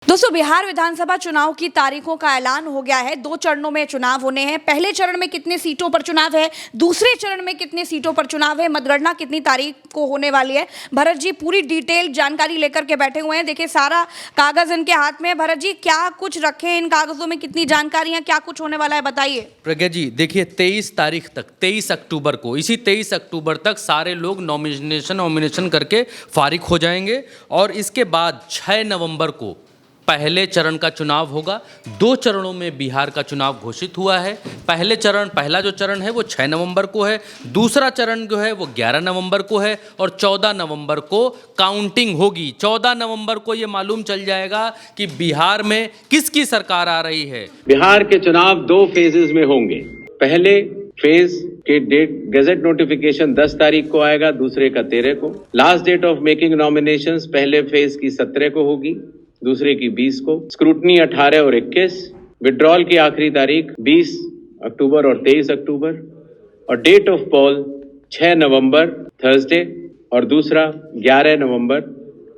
दोस्तों, बिहार विधानसभा चुनाव की तारीखों का ऐलान हो गया है। 2 चरणों में चुनाव होने हैं। पहले चरण में कितने सीटों पर चुनाव है, दूसरे चरण में कितने सीटों पर चुनाव है, मतगणना कितनी तारीख को होने वाली है। भरत जी पूरी डिटेल जानकारी लेकर के बैठे हुए हैं। देखिए, सारा कागज इनके हाथ में है। भरत जी, क्या कुछ रखे हैं इन कागजों में, कितनी जानकारियां, क्या कुछ होने वाला है, बताइए। प्रज्ञा जी, देखिए 23 तारीख तक, 23 अक्टूबर को, इसी 23 अक्टूबर तक सारे लोग नॉमिनेशन करके फारिग हो जाएंगे और इसके बाद 6 नवंबर को पहले चरण का चुनाव होगा। 2 चरणों में बिहार का चुनाव घोषित हुआ है। पहला जो चरण है वो 6 नवंबर को है, दूसरा चरण जो है वो 11 नवंबर को है और 14 नवंबर को काउंटिंग होगी। 14 नवंबर को ये मालूम चल जाएगा कि बिहार में किसकी सरकार आ रही है। बिहार के चुनाव 2 फेजेस में होंगे। पहले फेज के डेट गजट नोटिफिकेशन 10 तारीख को आएगा, दूसरे का 13 को। Last date of making nominations पहले फेज की 17 को होगी, दूसरे की 20 को। स्क्रूटनी 18 और 21। विड्रॉल की आखिरी तारीख 20 अक्टूबर और 23 अक्टूबर और डेट ऑफ पोल 6 नवंबर थर्सडे और दूसरा 11 नवंबर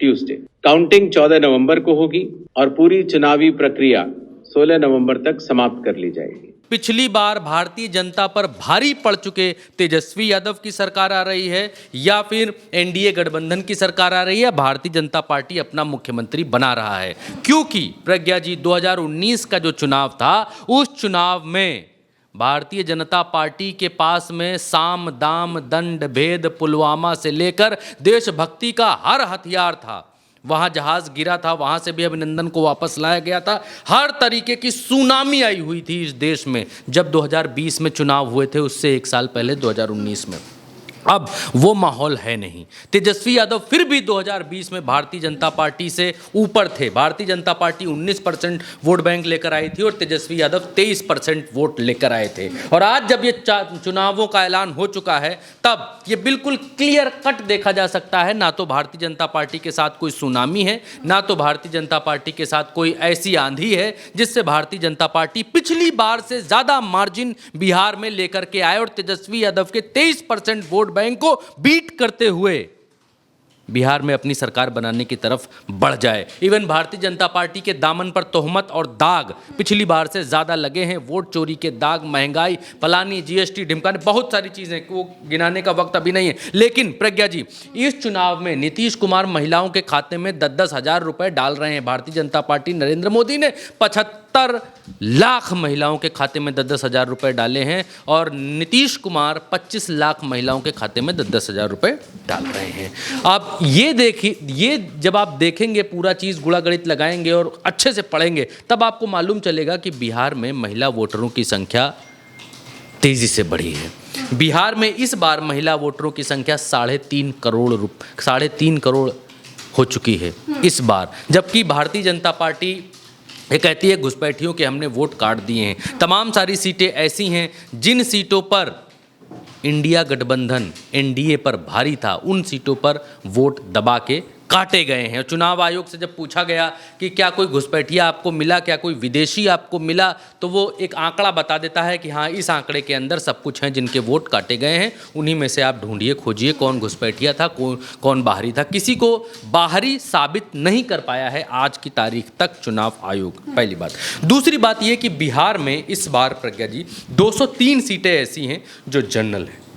ट्यूसडे। काउंटिंग 14 नवंबर को होगी और पूरी चुनावी प्रक्रिया 16 नवंबर तक समाप्त कर ली जाएगी। पिछली बार भारतीय जनता पर भारी पड़ चुके तेजस्वी यादव की सरकार आ रही है या फिर एनडीए गठबंधन की सरकार आ रही है, भारतीय जनता पार्टी अपना मुख्यमंत्री बना रहा है। क्योंकि प्रज्ञा जी, 2019 का जो चुनाव था, उस चुनाव में भारतीय जनता पार्टी के पास में साम दाम दंड भेद पुलवामा से लेकर देशभक्ति का हर हथियार था। वहाँ जहाज़ गिरा था, वहाँ से भी अभिनंदन को वापस लाया गया था। हर तरीके की सुनामी आई हुई थी इस देश में जब 2020 में चुनाव हुए थे, उससे 1 साल पहले 2019 में। अब वो माहौल है नहीं। तेजस्वी यादव फिर भी 2020 में भारतीय जनता पार्टी से ऊपर थे। Bharatiya Janata party 19% vote bank लेकर आई थी और तेजस्वी यादव 23% वोट लेकर आए थे। और आज जब ये चुनावों का ऐलान हो चुका है, तब ये बिल्कुल क्लियर कट देखा जा सकता है, ना तो भारतीय जनता पार्टी के साथ कोई सुनामी है, ना तो भारतीय जनता पार्टी के साथ कोई ऐसी आंधी है जिससे भारतीय जनता पार्टी पिछली बार से ज़्यादा मार्जिन बिहार में लेकर के आए और तेजस्वी यादव के 23% वोट बैंक को बीट करते हुए बिहार में अपनी सरकार बनाने की तरफ बढ़ जाए। इवन भारतीय जनता पार्टी के दामन पर तोहमत और दाग पिछली बार से ज़्यादा लगे हैं। वोट चोरी के दाग, महंगाई, फलानी, जीएसटी, ढिमकाने, बहुत सारी चीज़ें, वो गिनाने का वक्त अभी नहीं है। लेकिन प्रज्ञा जी, इस चुनाव में नीतीश कुमार महिलाओं के खाते में 10-10 हज़ार रुपए डाल रहे हैं। भारतीय जनता पार्टी, नरेंद्र मोदी ने 75 लाख महिलाओं के खाते में 10-10 हज़ार रुपये डाले हैं और नीतीश कुमार 25 लाख महिलाओं के खाते में 10-10 हज़ार रुपये डाल रहे हैं। आप ये देखिए, ये जब आप देखेंगे, पूरा चीज़ गुणा गणित लगाएंगे और अच्छे से पढ़ेंगे, तब आपको मालूम चलेगा कि बिहार में महिला वोटरों की संख्या तेज़ी से बढ़ी है। बिहार में इस बार महिला वोटरों की संख्या 3.5 करोड़ हो चुकी है इस बार, जबकि भारतीय जनता पार्टी ये कहती है घुसपैठियों के हमने वोट काट दिए हैं। तमाम सारी सीटें ऐसी हैं जिन सीटों पर इंडिया गठबंधन एनडीए पर भारी था, उन सीटों पर वोट दबा के काटे गए हैं। चुनाव आयोग से जब पूछा गया कि क्या कोई घुसपैठिया आपको मिला, क्या कोई विदेशी आपको मिला, तो वो एक आंकड़ा बता देता है कि हाँ, इस आंकड़े के अंदर सब कुछ है जिनके वोट काटे गए हैं। उन्हीं में से आप ढूंढिए, खोजिए कौन घुसपैठिया था, कौन बाहरी था। किसी को बाहरी साबित नहीं कर पाया है आज की तारीख तक चुनाव आयोग, पहली बात। दूसरी बात ये कि बिहार में इस बार प्रज्ञा जी 203 सीटें ऐसी हैं जो जनरल हैं।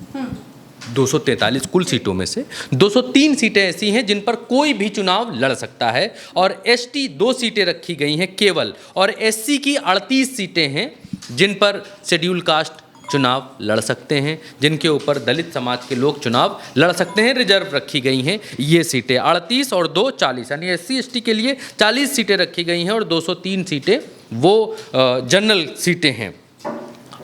243 कुल सीटों में से 203 सीटें ऐसी हैं जिन पर कोई भी चुनाव लड़ सकता है और एसटी 2 सीटें रखी गई हैं केवल, और एससी की 38 सीटें हैं जिन पर शेड्यूल कास्ट चुनाव लड़ सकते हैं, जिनके ऊपर दलित समाज के लोग चुनाव लड़ सकते हैं। रिजर्व रखी गई हैं ये सीटें 38 और 2 40, यानी एससी एसटी के लिए 40 सीटें रखी गई हैं और 203 सीटें वो जनरल सीटें हैं।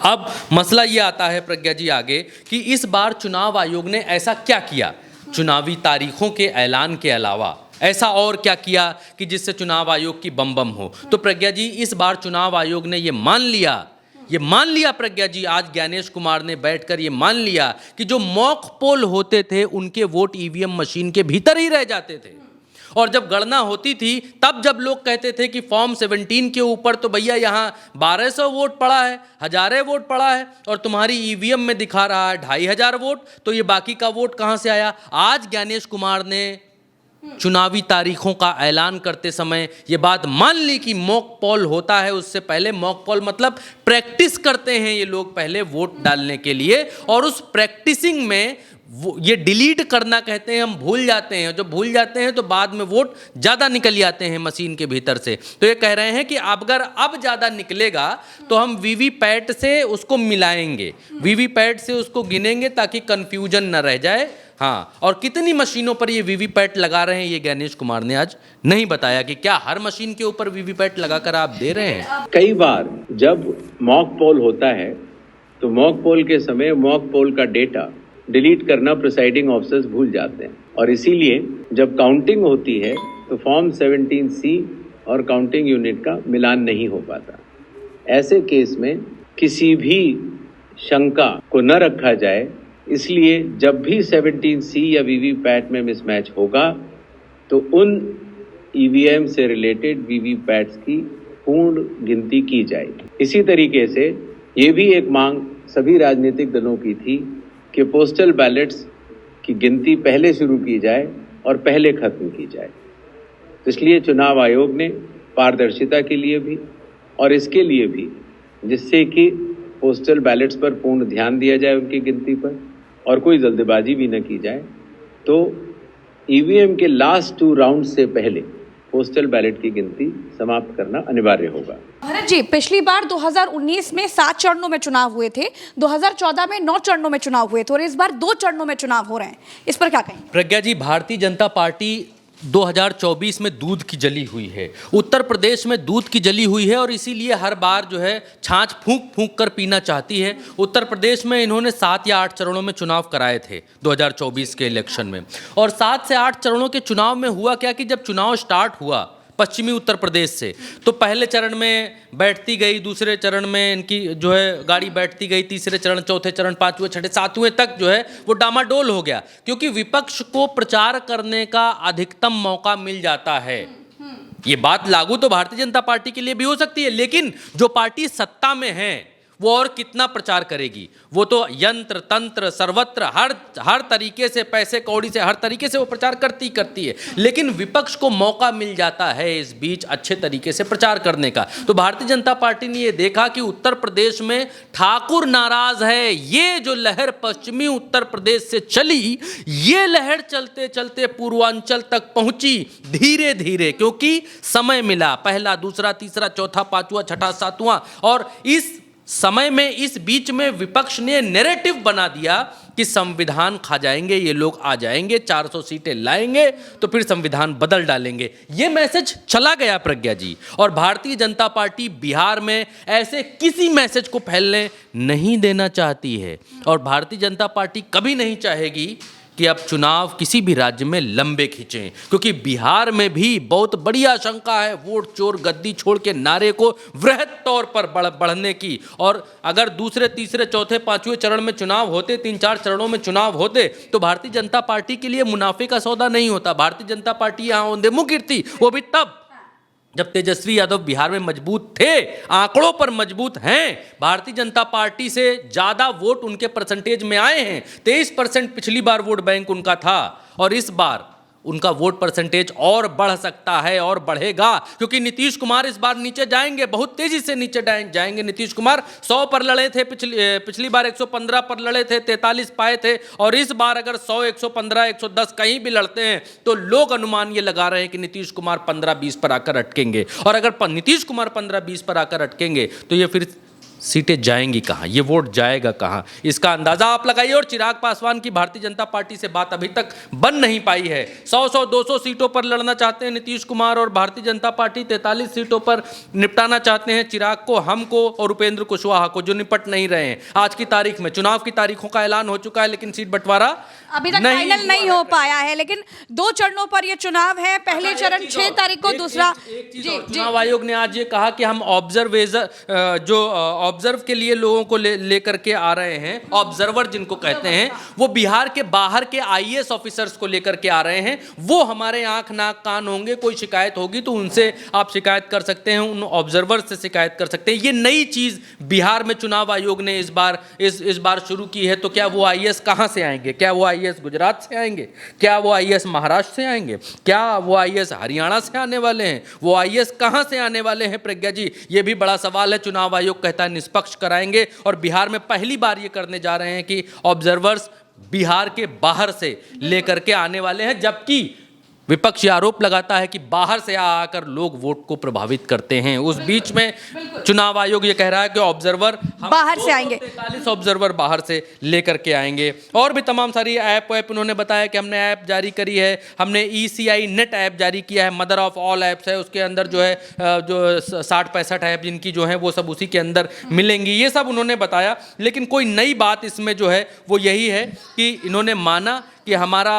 अब मसला ये आता है प्रज्ञा जी आगे कि इस बार चुनाव आयोग ने ऐसा क्या किया, चुनावी तारीखों के ऐलान के अलावा ऐसा और क्या किया कि जिससे चुनाव आयोग की बम बम हो। तो प्रज्ञा जी, इस बार चुनाव आयोग ने ये मान लिया प्रज्ञा जी, आज ज्ञानेश कुमार ने बैठकर ये मान लिया कि जो मॉक पोल होते थे उनके वोट ईवीएम मशीन के भीतर ही रह जाते थे। और जब गणना होती थी, तब जब लोग कहते थे कि फॉर्म 17 के ऊपर तो भैया यहाँ 1200 वोट पड़ा है, 1000 वोट पड़ा है और तुम्हारी ईवीएम में दिखा रहा है 2500 वोट, तो ये बाकी का वोट कहाँ से आया। आज ज्ञानेश कुमार ने चुनावी तारीखों का ऐलान करते समय ये बात मान ली कि मॉक पोल होता है, उससे पहले मॉक पोल मतलब प्रैक्टिस करते हैं ये लोग पहले वोट डालने के लिए, और उस प्रैक्टिसिंग में ये डिलीट करना कहते हैं, हम भूल जाते हैं, जब भूल जाते हैं तो बाद में वोट ज़्यादा निकल जाते हैं मशीन के भीतर से। तो ये कह रहे हैं कि अगर अब ज़्यादा निकलेगा तो हम वीवीपैट से उसको मिलाएंगे, वीवीपैट से उसको गिनेंगे ताकि कन्फ्यूजन न रह जाए। हाँ, और कितनी मशीनों पर ये वीवीपैट लगा रहे हैं ये गणेश कुमार ने आज नहीं बताया कि क्या हर मशीन के ऊपर वीवीपैट लगाकर आप दे रहे हैं। कई बार जब मॉक पोल होता है तो मॉक पोल के समय मॉक पोल का डेटा डिलीट करना प्रिसाइडिंग ऑफिसर्स भूल जाते हैं, और इसीलिए जब काउंटिंग होती है तो फॉर्म 17C और काउंटिंग यूनिट का मिलान नहीं हो पाता। ऐसे केस में किसी भी शंका को न रखा जाए, इसलिए जब भी 17C या वीवीपैट में मिसमैच होगा तो उन ईवीएम से रिलेटेड वीवीपैट्स की पूर्ण गिनती की जाएगी। इसी तरीके से ये भी एक मांग सभी राजनीतिक दलों की थी कि पोस्टल बैलेट्स की गिनती पहले शुरू की जाए और पहले खत्म की जाए। तो इसलिए चुनाव आयोग ने पारदर्शिता के लिए भी और इसके लिए भी, जिससे कि पोस्टल बैलेट्स पर पूर्ण ध्यान दिया जाए उनकी गिनती पर और कोई जल्दबाजी भी न की जाए, तो ईवीएम के लास्ट 2 राउंड से पहले पोस्टल बैलेट की गिनती समाप्त करना अनिवार्य होगा। भरत जी, पिछली बार 2019 में 7 चरणों में चुनाव हुए थे, 2014 में 9 चरणों में चुनाव हुए थे और इस बार 2 चरणों में चुनाव हो रहे हैं, इस पर क्या कहेंगे? प्रज्ञा जी, भारतीय जनता पार्टी 2024 में दूध की जली हुई है, उत्तर प्रदेश में दूध की जली हुई है और इसीलिए हर बार जो है छाछ फूंक फूंक कर पीना चाहती है। उत्तर प्रदेश में इन्होंने 7 या 8 चरणों में चुनाव कराए थे 2024 के इलेक्शन में, और 7 से 8 चरणों के चुनाव में हुआ क्या कि जब चुनाव स्टार्ट हुआ पश्चिमी उत्तर प्रदेश से, तो पहले चरण में बैठती गई, दूसरे चरण में इनकी जो है गाड़ी बैठती गई, तीसरे चरण, चौथे चरण, 5वें, 6ठे, 7वें तक जो है वो डामाडोल हो गया, क्योंकि विपक्ष को प्रचार करने का अधिकतम मौका मिल जाता है। ये बात लागू तो भारतीय जनता पार्टी के लिए भी हो सकती है, लेकिन जो पार्टी सत्ता में है वो और कितना प्रचार करेगी, वो तो यंत्र तंत्र सर्वत्र हर तरीके से, पैसे कौड़ी से, हर तरीके से वो प्रचार करती है, लेकिन विपक्ष को मौका मिल जाता है इस बीच अच्छे तरीके से प्रचार करने का। तो भारतीय जनता पार्टी ने ये देखा कि उत्तर प्रदेश में ठाकुर नाराज है, ये जो लहर पश्चिमी उत्तर प्रदेश से चली, ये लहर चलते चलते पूर्वांचल तक पहुंची धीरे धीरे, क्योंकि समय मिला, पहला, दूसरा, तीसरा, चौथा, 5वां, 6ठा, 7वां, और इस समय में, इस बीच में विपक्ष ने नैरेटिव बना दिया कि संविधान खा जाएंगे ये लोग, आ जाएंगे 400 सीटें लाएंगे तो फिर संविधान बदल डालेंगे। ये मैसेज चला गया प्रज्ञा जी, और भारतीय जनता पार्टी बिहार में ऐसे किसी मैसेज को फैलने नहीं देना चाहती है, और भारतीय जनता पार्टी कभी नहीं चाहेगी कि अब चुनाव किसी भी राज्य में लंबे खींचें, क्योंकि बिहार में भी बहुत बड़ी आशंका है वोट चोर गद्दी छोड़ के नारे को वृहद तौर पर बढ़ने की। और अगर दूसरे, तीसरे, चौथे, 5वें चरण में चुनाव होते, 3-4 चरणों में चुनाव होते, तो भारतीय जनता पार्टी के लिए मुनाफे का सौदा नहीं होता। भारतीय जनता पार्टी यहाँ औंधे मुँह गिरती, वो भी तब जब तेजस्वी यादव बिहार में मजबूत थे, आंकड़ों पर मजबूत हैं। भारतीय जनता पार्टी से ज़्यादा वोट उनके परसेंटेज में आए हैं, 23% पिछली बार वोट बैंक उनका था, और इस बार उनका वोट परसेंटेज और बढ़ सकता है और बढ़ेगा, क्योंकि नीतीश कुमार इस बार नीचे जाएंगे, बहुत तेजी से नीचे जाएंगे। नीतीश कुमार 100 पर लड़े थे, पिछली बार 115 पर लड़े थे, 43 पाए थे, और इस बार अगर 100, 115, 110 कहीं भी लड़ते हैं तो लोग अनुमान ये लगा रहे हैं कि नीतीश कुमार 15-20 पर आकर अटकेंगे, और अगर नीतीश कुमार 15-20 पर आकर अटकेंगे तो ये फिर सीटें जाएंगी कहाँ, ये वोट जाएगा कहाँ, इसका अंदाजा आप लगाइए। और चिराग पासवान की भारतीय जनता पार्टी से बात अभी तक बन नहीं पाई है। 100-100, 200 सीटों पर लड़ना चाहते हैं नीतीश कुमार, और भारतीय जनता पार्टी 43 सीटों पर निपटाना चाहते हैं चिराग को, हमको और उपेंद्र कुशवाहा को, जो निपट नहीं रहे हैं। आज की तारीख में चुनाव की तारीखों का ऐलान हो चुका है, लेकिन सीट बंटवारा अभी तक फाइनल नहीं हो पाया है, लेकिन 2 चरणों पर ये चुनाव है। पहले चरण 6 तारीख को, दूसरा चुनाव आयोग ने आज ये कहा कि हम ऑब्जर्व के लिए लोगों को लेकर के आ रहे हैं, ऑब्जर्वर जिनको कहते हैं, वो बिहार के बाहर के आईएएस ऑफिसर्स को लेकर के आ रहे हैं। वो हमारे आंख नाक कान होंगे, कोई शिकायत होगी तो उनसे आप शिकायत कर सकते हैं, उन ऑब्जर्वर से शिकायत कर सकते हैं। ये नई चीज बिहार में चुनाव आयोग ने इस बार शुरू की है। तो क्या वो आईएएस कहां से आएंगे? क्या वो आईएएस गुजरात से आएंगे? क्या वो आईएएस महाराष्ट्र से आएंगे? क्या वो आईएएस हरियाणा से आने वाले हैं? वो आईएएस कहां से आने वाले हैं प्रज्ञा जी? ये भी बड़ा सवाल है। चुनाव आयोग कहता है निष्पक्ष कराएंगे, और बिहार में पहली बार ये करने जा रहे हैं कि ऑब्जर्वर्स बिहार के बाहर से लेकर के आने वाले हैं, जबकि विपक्ष आरोप लगाता है कि बाहर से आकर लोग वोट को प्रभावित करते हैं। उस बीच में चुनाव आयोग ये कह रहा है कि ऑब्जर्वर बाहर से आएंगे, 43 ऑब्जर्वर बाहर से लेकर के आएंगे। और भी तमाम सारी ऐप उन्होंने बताया कि हमने ऐप जारी करी है, हमने ECI नेट ऐप जारी किया है, मदर ऑफ ऑल ऐप्स है। उसके अंदर जो है जो 60-65 ऐप जिनकी जो है वो सब उसी के अंदर मिलेंगी, ये सब उन्होंने बताया। लेकिन कोई नई बात इसमें जो है वो यही है कि इन्होंने माना कि हमारा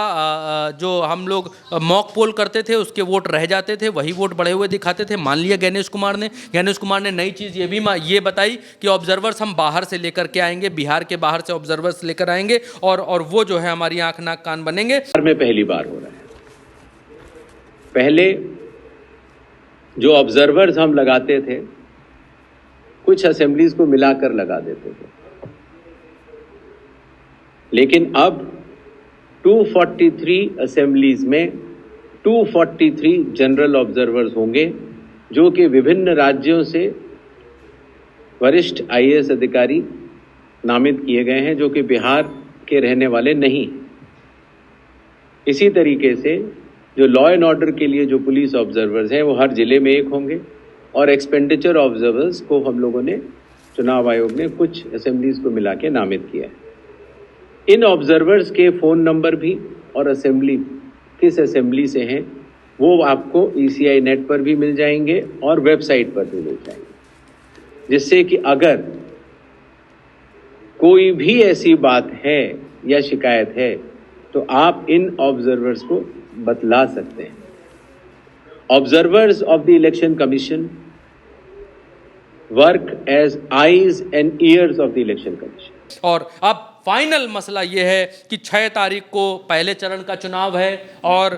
जो हम लोग मॉक पोल करते थे उसके वोट रह जाते थे, वही वोट बढ़े हुए दिखाते थे। मान लिया गणेश कुमार ने नई चीज़ ये बताई कि ऑब्जर्वर्स हम बाहर से लेकर के आएंगे, बिहार के बाहर से ऑब्जर्वर्स लेकर आएंगे, और वो जो है हमारी आंख नाक कान बनेंगे। में पहली बार हो रहा है। पहले जो ऑब्जर्वर्स हम लगाते थे कुछ असेंबलीज को मिलाकर लगा देते थे, लेकिन अब 243 असेंबलीज में 243 जनरल ऑब्जर्वर्स होंगे, जो कि विभिन्न राज्यों से वरिष्ठ आईएएस अधिकारी नामित किए गए हैं, जो कि बिहार के रहने वाले नहीं। इसी तरीके से जो लॉ एंड ऑर्डर के लिए जो पुलिस ऑब्जर्वर्स हैं वो हर जिले में एक होंगे, और एक्सपेंडिचर ऑब्जर्वर्स को हम लोगों ने, चुनाव आयोग ने कुछ असेंबलीज को मिला के नामित किया है। इन ऑब्जर्वर्स के फ़ोन नंबर भी और असेंबली किस असेंबली से हैं वो आपको ECI नेट पर भी मिल जाएंगे और वेबसाइट पर भी मिल जाएंगे, जिससे कि अगर कोई भी ऐसी बात है या शिकायत है तो आप इन ऑब्जर्वर्स को बतला सकते हैं। Observers of the election commission work as eyes and ears of the election commission. और अब फाइनल मसला यह है कि 6 तारीख को पहले चरण का चुनाव है, और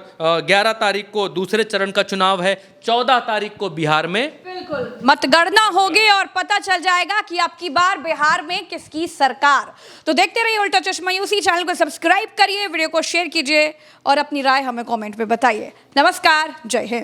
11 तारीख को दूसरे चरण का चुनाव है, 14 तारीख को बिहार में बिल्कुल मतगणना होगी और पता चल जाएगा कि अब की बार बिहार में किसकी सरकार। तो देखते रहिए उल्टा चश्मा यूसी, चैनल को सब्सक्राइब करिए, वीडियो को शेयर कीजिए और अपनी राय हमें कमेंट में बताइए। नमस्कार, जय हिंद।